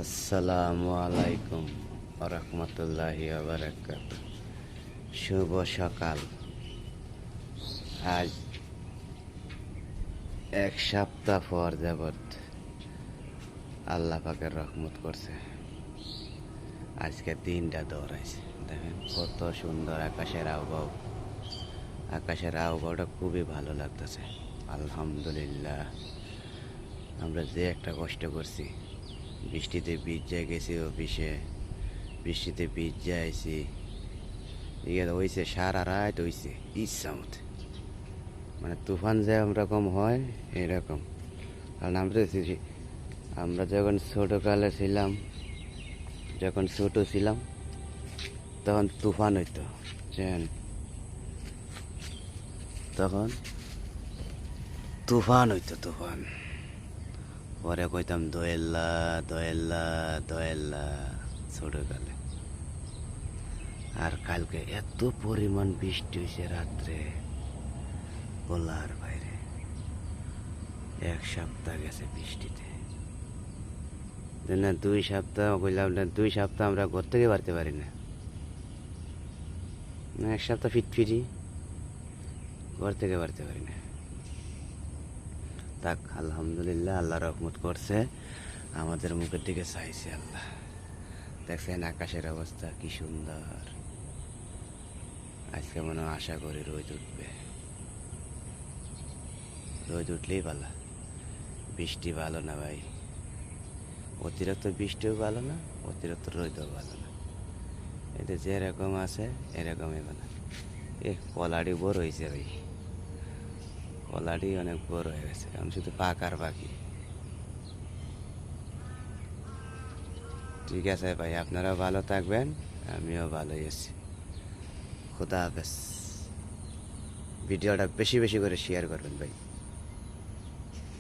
আসসালামু আলাইকুম রহমতুল্লাহি বারাকাত। শুভ সকাল। আজ এক সপ্তাহ পর যাবৎ আল্লাহ পাকের রহমত করছে। আজকে দিনটা দৌড়াইছে, দেখেন কত সুন্দর আকাশের আবহাওয়া। আকাশের আবহাওয়াটা খুবই ভালো লাগতেছে। আলহামদুলিল্লাহ। আমরা যে একটা কষ্ট করছি, বৃষ্টিতে ভিজে গেছি অফিসে, বৃষ্টিতে ভিজে আইছি, ইয়ে হয়েছে সারা রাত হয়েছে ইচ্ছা মতো। মানে তুফান যে রকম হয় এরকম। কারণ আমরা যখন ছোটোকালে ছিলাম, যখন ছোটো ছিলাম তখন তুফান হইতো, বুঝছেন? তখন তুফান হইতো, তুফান। পরে কইতাম দোয়েল্লা দোয়েল্লা দোয়েল্লা ছোটোকালে। আর কালকে এত পরিমাণ বৃষ্টি হয়েছে রাত্রে, বলার বাইরে। এক সপ্তাহ গেছে বৃষ্টিতে। না 2 সপ্তাহ বললাম না, 2 সপ্তাহ আমরা ঘর থেকে বাড়তে পারি না। এক সপ্তাহ ফিটফিটি ঘর থেকে বাড়তে পারি না। তাক আলহামদুলিল্লাহ, আল্লাহ রহমত করছে, আমাদের মুখের দিকে চাইছে আল্লাহ। দেখছেন আকাশের অবস্থা কি সুন্দর। আজকে মনে আশা করি রোদ উঠবে। রোদ উঠলেই ভালো। বৃষ্টি ভালো না ভাই, অতিরিক্ত বৃষ্টিও ভালো না, অতিরিক্ত রোদও ভালো না। এতে যেরকম আছে এরকমই ভালো। কলাটি বড় হয়েছে ভাই, কলাটি অনেক বড় হয়ে গেছে, কারণ শুধু পাকার বাকি। ঠিক আছে ভাই, আপনারাও ভালো থাকবেন, আমিও ভালোই আছি। খুদা হাফেজ। ভিডিওটা বেশি বেশি করে শেয়ার করবেন ভাই।